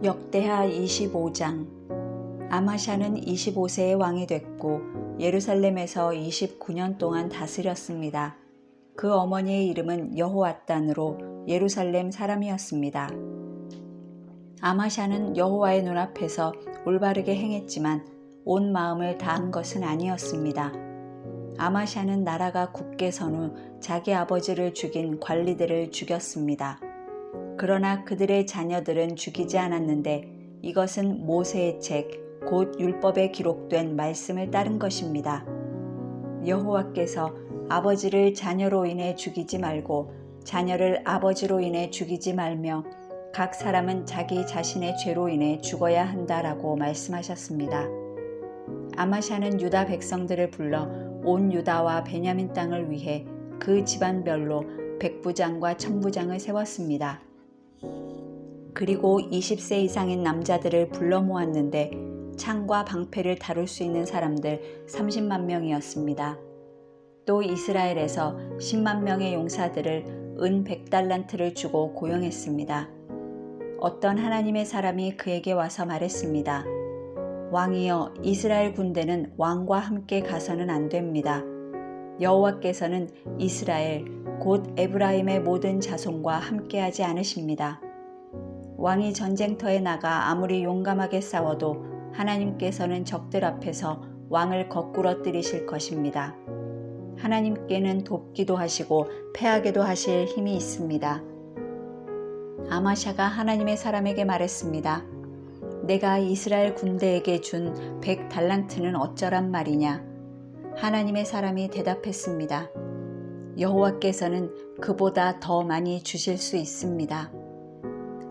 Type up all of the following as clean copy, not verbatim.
역대하 25장. 아마샤는 25세의 왕이 됐고 예루살렘에서 29년 동안 다스렸습니다. 그 어머니의 이름은 여호앗단으로 예루살렘 사람이었습니다. 아마샤는 여호와의 눈앞에서 올바르게 행했지만 온 마음을 다한 것은 아니었습니다. 아마샤는 나라가 굳게 선 후 자기 아버지를 죽인 관리들을 죽였습니다. 그러나 그들의 자녀들은 죽이지 않았는데 이것은 모세의 책, 곧 율법에 기록된 말씀을 따른 것입니다. 여호와께서 아버지를 자녀로 인해 죽이지 말고 자녀를 아버지로 인해 죽이지 말며 각 사람은 자기 자신의 죄로 인해 죽어야 한다라고 말씀하셨습니다. 아마샤는 유다 백성들을 불러 온 유다와 베냐민 땅을 위해 그 집안별로 백부장과 천부장을 세웠습니다. 그리고 20세 이상인 남자들을 불러 모았는데 창과 방패를 다룰 수 있는 사람들 30만 명이었습니다. 또 이스라엘에서 10만 명의 용사들을 은 100달란트를 주고 고용했습니다. 어떤 하나님의 사람이 그에게 와서 말했습니다. 왕이여, 이스라엘 군대는 왕과 함께 가서는 안 됩니다. 여호와께서는 이스라엘 곧 에브라임의 모든 자손과 함께하지 않으십니다. 왕이 전쟁터에 나가 아무리 용감하게 싸워도 하나님께서는 적들 앞에서 왕을 거꾸러뜨리실 것입니다. 하나님께는 돕기도 하시고 패하게도 하실 힘이 있습니다. 아마샤가 하나님의 사람에게 말했습니다. 내가 이스라엘 군대에게 준 100달란트는 어쩌란 말이냐? 하나님의 사람이 대답했습니다. 여호와께서는 그보다 더 많이 주실 수 있습니다.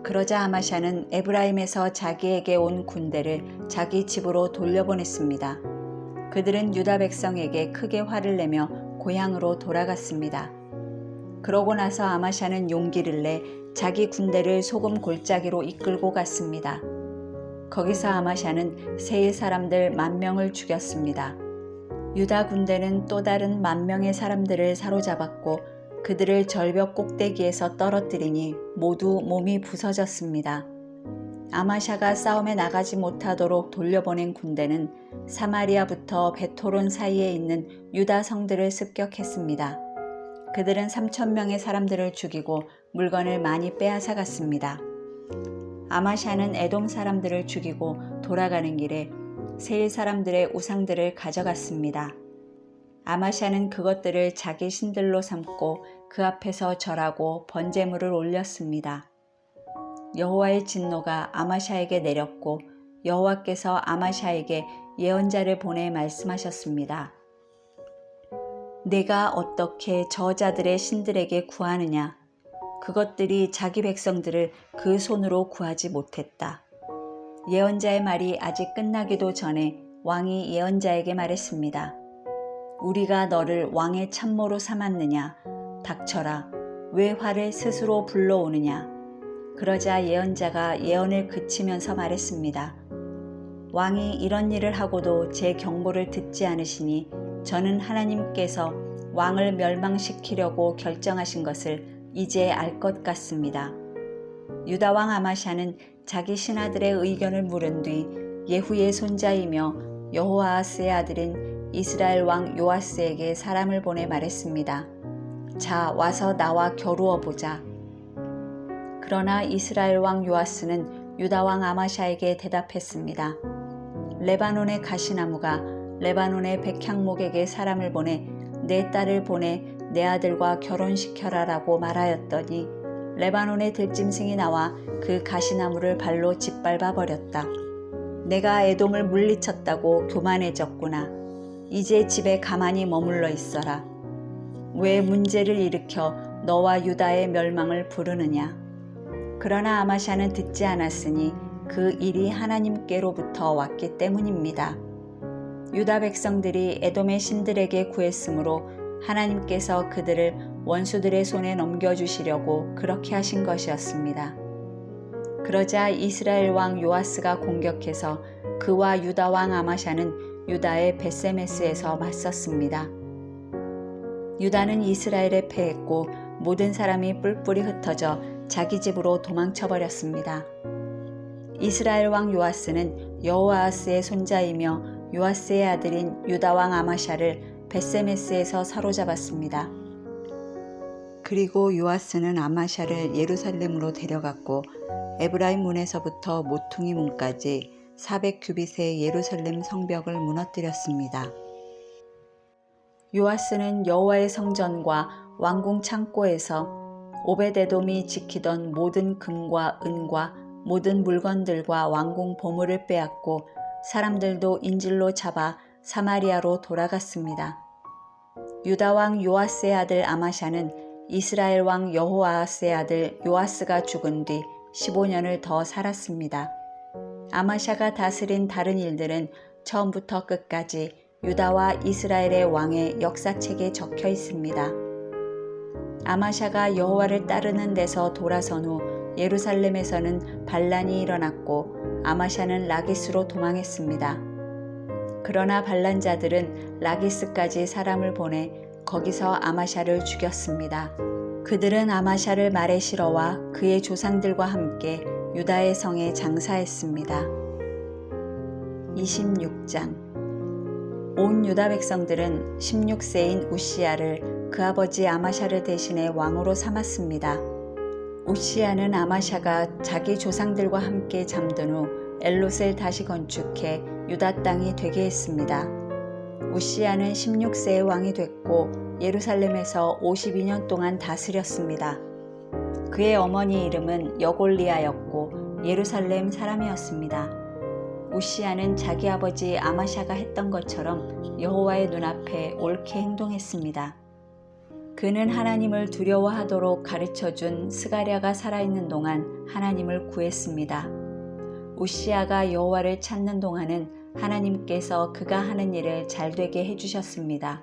그러자 아마샤는 에브라임에서 자기에게 온 군대를 자기 집으로 돌려보냈습니다. 그들은 유다 백성에게 크게 화를 내며 고향으로 돌아갔습니다. 그러고 나서 아마샤는 용기를 내 자기 군대를 소금 골짜기로 이끌고 갔습니다. 거기서 아마샤는 세일 사람들 10,000명을 죽였습니다. 유다 군대는 또 다른 10,000명의 사람들을 사로잡았고 그들을 절벽 꼭대기에서 떨어뜨리니 모두 몸이 부서졌습니다. 아마샤가 싸움에 나가지 못하도록 돌려보낸 군대는 사마리아부터 베토론 사이에 있는 유다 성들을 습격했습니다. 그들은 3,000명의 사람들을 죽이고 물건을 많이 빼앗아 갔습니다. 아마샤는 에돔 사람들을 죽이고 돌아가는 길에 세일 사람들의 우상들을 가져갔습니다. 아마샤는 그것들을 자기 신들로 삼고 그 앞에서 절하고 번제물을 올렸습니다. 여호와의 진노가 아마샤에게 내렸고 여호와께서 아마샤에게 예언자를 보내 말씀하셨습니다. 내가 어떻게 저자들의 신들에게 구하느냐? 그것들이 자기 백성들을 그 손으로 구하지 못했다. 예언자의 말이 아직 끝나기도 전에 왕이 예언자에게 말했습니다. 우리가 너를 왕의 참모로 삼았느냐? 닥쳐라. 왜 화를 스스로 불러오느냐? 그러자 예언자가 예언을 그치면서 말했습니다. 왕이 이런 일을 하고도 제 경고를 듣지 않으시니 저는 하나님께서 왕을 멸망시키려고 결정하신 것을 이제 알 것 같습니다. 유다 왕 아마샤는 자기 신하들의 의견을 물은 뒤 예후의 손자이며 여호아하스의 아들인 이스라엘 왕 요아스에게 사람을 보내 말했습니다. 자, 와서 나와 겨루어 보자. 그러나 이스라엘 왕 요아스는 유다 왕 아마샤에게 대답했습니다. 레바논의 가시나무가 레바논의 백향목에게 사람을 보내 내 딸을 보내 내 아들과 결혼시켜라라고 말하였더니 레바논의 들짐승이 나와 그 가시나무를 발로 짓밟아 버렸다. 내가 에돔을 물리쳤다고 교만해졌구나. 이제 집에 가만히 머물러 있어라. 왜 문제를 일으켜 너와 유다의 멸망을 부르느냐? 그러나 아마샤는 듣지 않았으니 그 일이 하나님께로부터 왔기 때문입니다. 유다 백성들이 에돔의 신들에게 구했으므로 하나님께서 그들을 원수들의 손에 넘겨주시려고 그렇게 하신 것이었습니다. 그러자 이스라엘 왕 요아스가 공격해서 그와 유다 왕 아마샤는 유다의 벳세메스에서 맞섰습니다. 유다는 이스라엘에 패했고 모든 사람이 뿔뿔이 흩어져 자기 집으로 도망쳐 버렸습니다. 이스라엘 왕 요아스는 여호아하스의 손자이며 요아스의 아들인 유다 왕 아마샤를 벳세메스에서 사로잡았습니다. 그리고 요아스는 아마샤를 예루살렘으로 데려갔고 에브라임 문에서부터 모퉁이 문까지 400규빗의 예루살렘 성벽을 무너뜨렸습니다. 요아스는 여호와의 성전과 왕궁 창고에서 오베데돔이 지키던 모든 금과 은과 모든 물건들과 왕궁 보물을 빼앗고 사람들도 인질로 잡아 사마리아로 돌아갔습니다. 유다 왕 요아스의 아들 아마샤는 이스라엘 왕 여호아하스의 아들 요아스가 죽은 뒤 15년을 더 살았습니다. 아마샤가 다스린 다른 일들은 처음부터 끝까지 유다와 이스라엘의 왕의 역사책에 적혀 있습니다. 아마샤가 여호와를 따르는 데서 돌아선 후 예루살렘에서는 반란이 일어났고 아마샤는 라기스로 도망했습니다. 그러나 반란자들은 라기스까지 사람을 보내 거기서 아마샤를 죽였습니다. 그들은 아마샤를 말에 실어와 그의 조상들과 함께 유다의 성에 장사했습니다. 26장. 온 유다 백성들은 16세인 우시야를 그 아버지 아마샤를 대신해 왕으로 삼았습니다. 우시야는 아마샤가 자기 조상들과 함께 잠든 후 엘롯을 다시 건축해 유다 땅이 되게 했습니다. 우시야는 16세의 왕이 됐고 예루살렘에서 52년 동안 다스렸습니다. 그의 어머니 이름은 여골리아였고 예루살렘 사람이었습니다. 우시야는 자기 아버지 아마샤가 했던 것처럼 여호와의 눈앞에 옳게 행동했습니다. 그는 하나님을 두려워하도록 가르쳐준 스가랴가 살아있는 동안 하나님을 구했습니다. 우시야가 여호와를 찾는 동안은 하나님께서 그가 하는 일을 잘되게 해주셨습니다.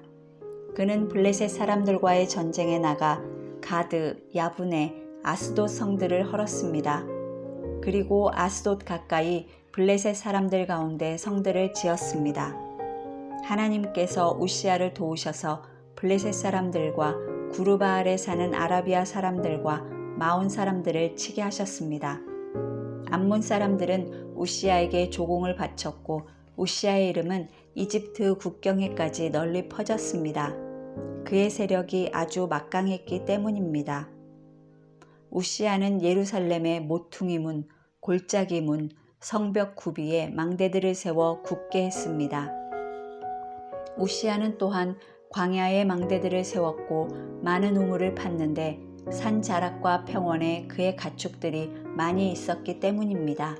그는 블레셋 사람들과의 전쟁에 나가 가드, 야브네, 아스돗 성들을 헐었습니다. 그리고 아스돗 가까이 블레셋 사람들 가운데 성들을 지었습니다. 하나님께서 우시야를 도우셔서 블레셋 사람들과 구르바알에 사는 아라비아 사람들과 마온 사람들을 치게 하셨습니다. 암몬 사람들은 우시야에게 조공을 바쳤고 우시야의 이름은 이집트 국경에까지 널리 퍼졌습니다. 그의 세력이 아주 막강했기 때문입니다. 우시야는 예루살렘의 모퉁이 문, 골짜기 문, 성벽 구비에 망대들을 세워 굳게 했습니다. 우시야는 또한 광야에 망대들을 세웠고 많은 우물을 팠는데 산 자락과 평원에 그의 가축들이 많이 있었기 때문입니다.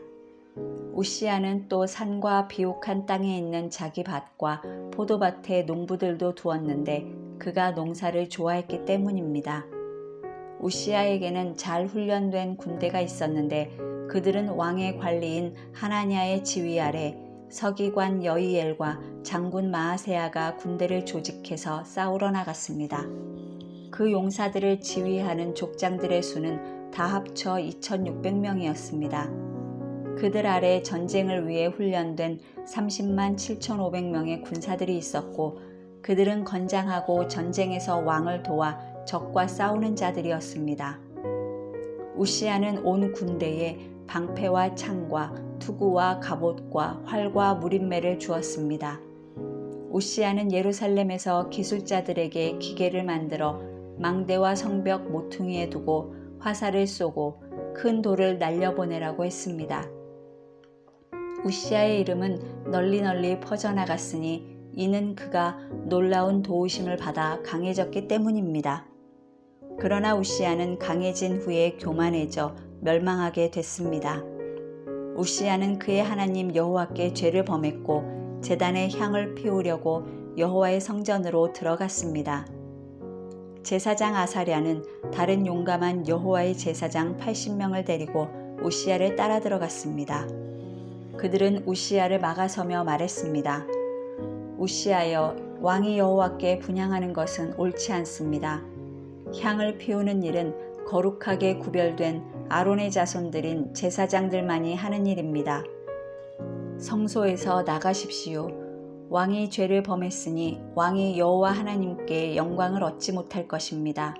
우시야는 또 산과 비옥한 땅에 있는 자기 밭과 포도밭에 농부들도 두었는데 그가 농사를 좋아했기 때문입니다. 우시야에게는 잘 훈련된 군대가 있었는데 그들은 왕의 관리인 하나냐의 지휘 아래 서기관 여이엘과 장군 마아세야가 군대를 조직해서 싸우러 나갔습니다. 그 용사들을 지휘하는 족장들의 수는 다 합쳐 2,600명이었습니다. 그들 아래 전쟁을 위해 훈련된 30만 7,500명의 군사들이 있었고 그들은 건장하고 전쟁에서 왕을 도와 적과 싸우는 자들이었습니다. 우시야는 온 군대에 방패와 창과 투구와 갑옷과 활과 무림매를 주었습니다. 우시야는 예루살렘에서 기술자들에게 기계를 만들어 망대와 성벽 모퉁이에 두고 화살을 쏘고 큰 돌을 날려보내라고 했습니다. 우시야의 이름은 널리 퍼져나갔으니 이는 그가 놀라운 도우심을 받아 강해졌기 때문입니다. 그러나 우시야는 강해진 후에 교만해져 멸망하게 됐습니다. 우시야는 그의 하나님 여호와께 죄를 범했고 제단에 향을 피우려고 여호와의 성전으로 들어갔습니다. 제사장 아사랴는 다른 용감한 여호와의 제사장 80명을 데리고 우시야를 따라 들어갔습니다. 그들은 우시야를 막아서며 말했습니다. 우시야여, 왕이 여호와께 분향하는 것은 옳지 않습니다. 향을 피우는 일은 거룩하게 구별된 아론의 자손들인 제사장들만이 하는 일입니다. 성소에서 나가십시오. 왕이 죄를 범했으니 왕이 여호와 하나님께 영광을 얻지 못할 것입니다.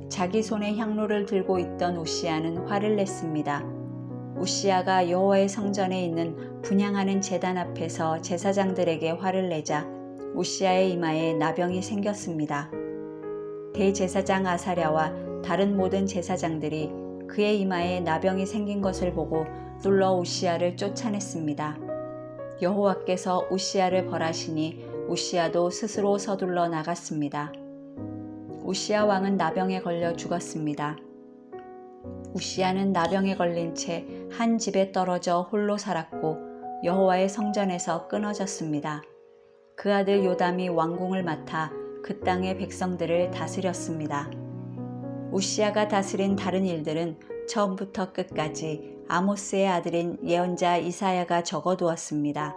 자기 손에 향로를 들고 있던 우시야는 화를 냈습니다. 우시야가 여호와의 성전에 있는 분향하는 제단 앞에서 제사장들에게 화를 내자 우시야의 이마에 나병이 생겼습니다. 대제사장 아사랴와 다른 모든 제사장들이 그의 이마에 나병이 생긴 것을 보고 눌러 우시야를 쫓아냈습니다. 여호와께서 우시야를 벌하시니 우시야도 스스로 서둘러 나갔습니다. 우시야 왕은 나병에 걸려 죽었습니다. 우시야는 나병에 걸린 채 한 집에 떨어져 홀로 살았고 여호와의 성전에서 끊어졌습니다. 그 아들 요담이 왕궁을 맡아 그 땅의 백성들을 다스렸습니다. 우시야가 다스린 다른 일들은 처음부터 끝까지 아모스의 아들인 예언자 이사야가 적어두었습니다.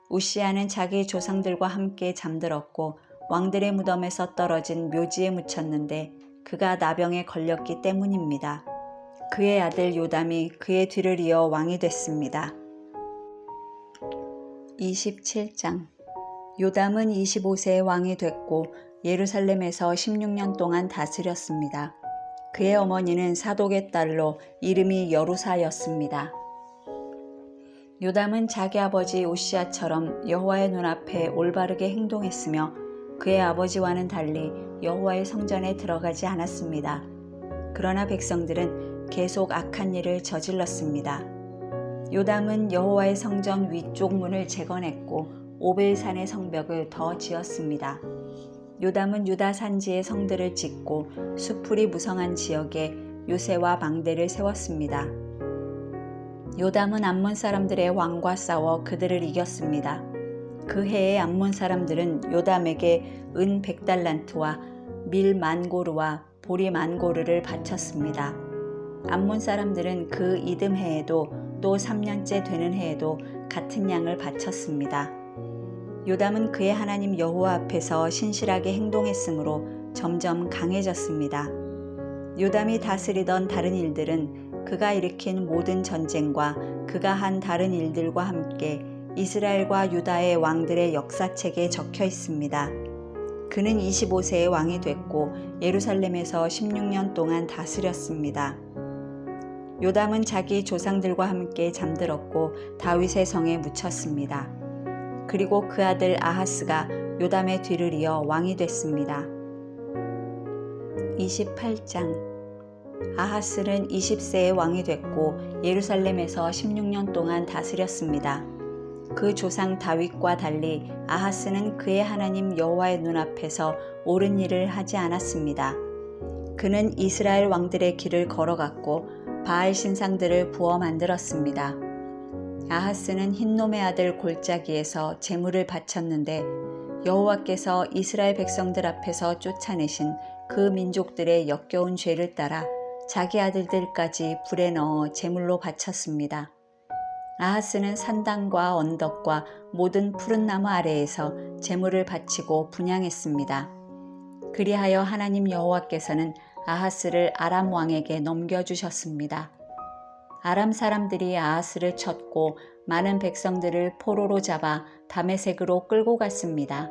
우시야는 자기 조상들과 함께 잠들었고 왕들의 무덤에서 떨어진 묘지에 묻혔는데 그가 나병에 걸렸기 때문입니다. 그의 아들 요담이 그의 뒤를 이어 왕이 됐습니다. 27장 요담은 25세에 왕이 됐고 예루살렘에서 16년 동안 다스렸습니다. 그의 어머니는 사독의 딸로 이름이 여루사였습니다. 요담은 자기 아버지 우시야처럼 여호와의 눈앞에 올바르게 행동했으며 그의 아버지와는 달리 여호와의 성전에 들어가지 않았습니다. 그러나 백성들은 계속 악한 일을 저질렀습니다. 요담은 여호와의 성전 위쪽 문을 재건했고 오벨산의 성벽을 더 지었습니다. 요담은 유다 산지에 성들을 짓고 수풀이 무성한 지역에 요새와 망대를 세웠습니다. 요담은 암몬 사람들의 왕과 싸워 그들을 이겼습니다. 그 해에 암몬 사람들은 요담에게 은 100달란트와 밀 10,000고르와 보리 10,000고르를 바쳤습니다. 암몬 사람들은 그 이듬해에도 또 3년째 되는 해에도 같은 양을 바쳤습니다. 요담은 그의 하나님 여호와 앞에서 신실하게 행동했으므로 점점 강해졌습니다. 요담이 다스리던 다른 일들은 그가 일으킨 모든 전쟁과 그가 한 다른 일들과 함께 이스라엘과 유다의 왕들의 역사책에 적혀 있습니다. 그는 25세에 왕이 됐고 예루살렘에서 16년 동안 다스렸습니다. 요담은 자기 조상들과 함께 잠들었고 다윗의 성에 묻혔습니다. 그리고 그 아들 아하스가 요담의 뒤를 이어 왕이 됐습니다. 28장 아하스는 20세에 왕이 됐고 예루살렘에서 16년 동안 다스렸습니다. 그 조상 다윗과 달리 아하스는 그의 하나님 여호와의 눈앞에서 옳은 일을 하지 않았습니다. 그는 이스라엘 왕들의 길을 걸어갔고 바알 신상들을 부어 만들었습니다. 아하스는 흰놈의 아들 골짜기에서 제물을 바쳤는데 여호와께서 이스라엘 백성들 앞에서 쫓아내신 그 민족들의 역겨운 죄를 따라 자기 아들들까지 불에 넣어 제물로 바쳤습니다. 아하스는 산당과 언덕과 모든 푸른 나무 아래에서 제물을 바치고 분향했습니다. 그리하여 하나님 여호와께서는 아하스를 아람 왕에게 넘겨주셨습니다. 아람 사람들이 아하스를 쳤고 많은 백성들을 포로로 잡아 다메섹으로 끌고 갔습니다.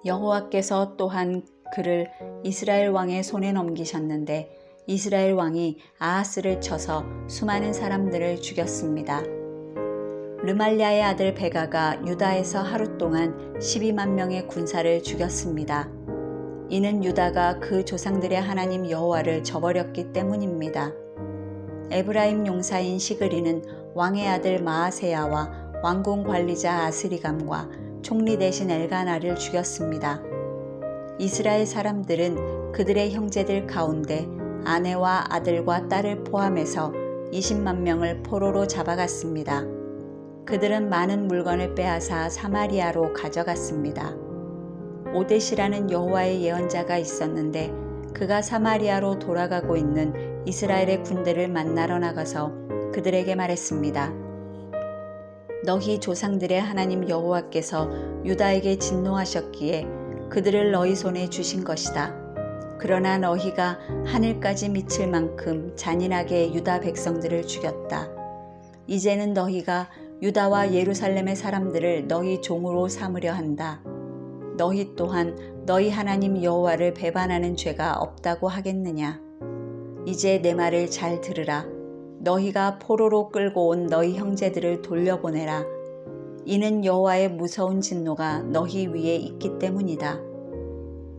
여호와께서 또한 그를 이스라엘 왕의 손에 넘기셨는데 이스라엘 왕이 아하스를 쳐서 수많은 사람들을 죽였습니다. 르말랴의 아들 베가가 유다에서 하루 동안 12만 명의 군사를 죽였습니다. 이는 유다가 그 조상들의 하나님 여호와를 저버렸기 때문입니다. 에브라임 용사인 시그리는 왕의 아들 마아세야와 왕궁 관리자 아스리감과 총리 대신 엘가나를 죽였습니다. 이스라엘 사람들은 그들의 형제들 가운데 아내와 아들과 딸을 포함해서 20만 명을 포로로 잡아갔습니다. 그들은 많은 물건을 빼앗아 사마리아로 가져갔습니다. 오뎃이라는 여호와의 예언자가 있었는데 그가 사마리아로 돌아가고 있는 이스라엘의 군대를 만나러 나가서 그들에게 말했습니다. 너희 조상들의 하나님 여호와께서 유다에게 진노하셨기에 그들을 너희 손에 주신 것이다. 그러나 너희가 하늘까지 미칠 만큼 잔인하게 유다 백성들을 죽였다. 이제는 너희가 유다와 예루살렘의 사람들을 너희 종으로 삼으려 한다. 너희 또한 너희 하나님 여호와를 배반하는 죄가 없다고 하겠느냐? 이제 내 말을 잘 들으라. 너희가 포로로 끌고 온 너희 형제들을 돌려보내라. 이는 여호와의 무서운 진노가 너희 위에 있기 때문이다.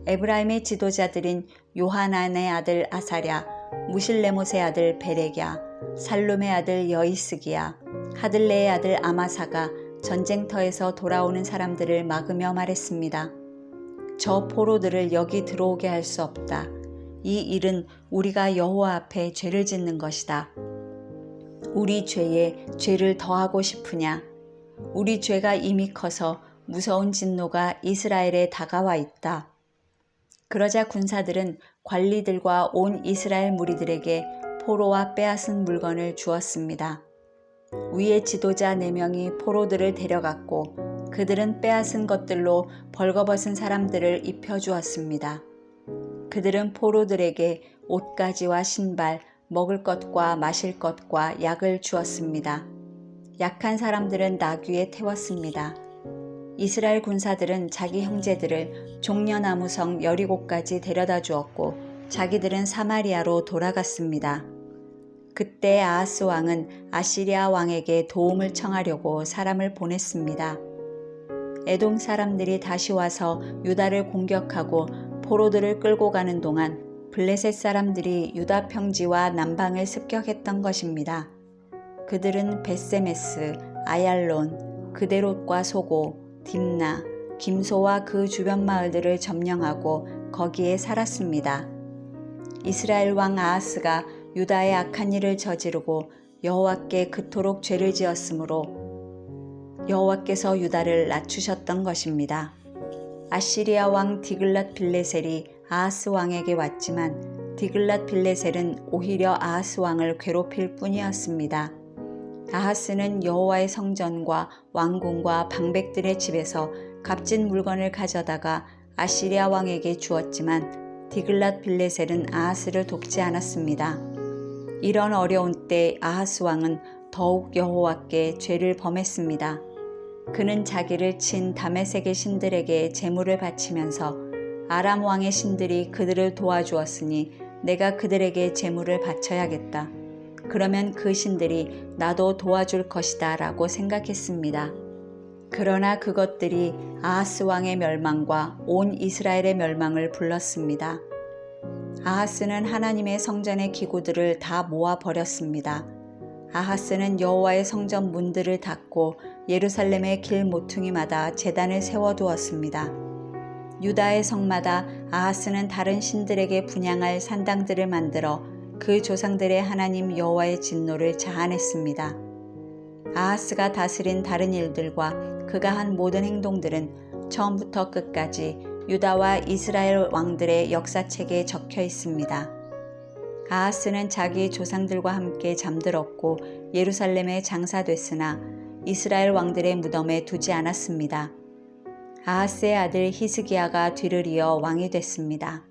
에브라임의 지도자들인 요하난의 아들 아사랴, 무실레못의 아들 베렉야, 살룸의 아들 여이스기야, 하들레의 아들 아마사가 전쟁터에서 돌아오는 사람들을 막으며 말했습니다. 저 포로들을 여기 들어오게 할 수 없다. 이 일은 우리가 여호와 앞에 죄를 짓는 것이다. 우리 죄에 죄를 더하고 싶으냐? 우리 죄가 이미 커서 무서운 진노가 이스라엘에 다가와 있다. 그러자 군사들은 관리들과 온 이스라엘 무리들에게 포로와 빼앗은 물건을 주었습니다. 위의 지도자 4명이 포로들을 데려갔고 그들은 빼앗은 것들로 벌거벗은 사람들을 입혀주었습니다. 그들은 포로들에게 옷가지와 신발, 먹을 것과 마실 것과 약을 주었습니다. 약한 사람들은 나귀에 태웠습니다. 이스라엘 군사들은 자기 형제들을 종려나무성 여리고까지 데려다 주었고 자기들은 사마리아로 돌아갔습니다. 그때 아하스 왕은 아시리아 왕에게 도움을 청하려고 사람을 보냈습니다. 에돔 사람들이 다시 와서 유다를 공격하고 포로들을 끌고 가는 동안 블레셋 사람들이 유다 평지와 남방을 습격했던 것입니다. 그들은 벳세메스, 아얄론, 그데롯과 소고, 딥나, 김소와 그 주변 마을들을 점령하고 거기에 살았습니다. 이스라엘 왕 아하스가 유다의 악한 일을 저지르고 여호와께 그토록 죄를 지었으므로 여호와께서 유다를 낮추셨던 것입니다. 아시리아 왕 디글랏 빌레셀이 아하스 왕에게 왔지만 디글랏 빌레셀은 오히려 아하스 왕을 괴롭힐 뿐이었습니다. 아하스는 여호와의 성전과 왕궁과 방백들의 집에서 값진 물건을 가져다가 아시리아 왕에게 주었지만 디글랏 빌레셀은 아하스를 돕지 않았습니다. 이런 어려운 때 아하스 왕은 더욱 여호와께 죄를 범했습니다. 그는 자기를 친 다메섹의 신들에게 제물을 바치면서 아람 왕의 신들이 그들을 도와주었으니 내가 그들에게 제물을 바쳐야겠다. 그러면 그 신들이 나도 도와줄 것이다 라고 생각했습니다. 그러나 그것들이 아하스 왕의 멸망과 온 이스라엘의 멸망을 불렀습니다. 아하스는 하나님의 성전의 기구들을 다 모아 버렸습니다. 아하스는 여호와의 성전 문들을 닫고 예루살렘의 길 모퉁이마다 제단을 세워두었습니다. 유다의 성마다 아하스는 다른 신들에게 분향할 산당들을 만들어 그 조상들의 하나님 여호와의 진노를 자아냈습니다. 아하스가 다스린 다른 일들과 그가 한 모든 행동들은 처음부터 끝까지 유다와 이스라엘 왕들의 역사책에 적혀 있습니다. 아하스는 자기 조상들과 함께 잠들었고 예루살렘에 장사됐으나 이스라엘 왕들의 무덤에 두지 않았습니다. 아하스의 아들 히스기야가 뒤를 이어 왕이 됐습니다.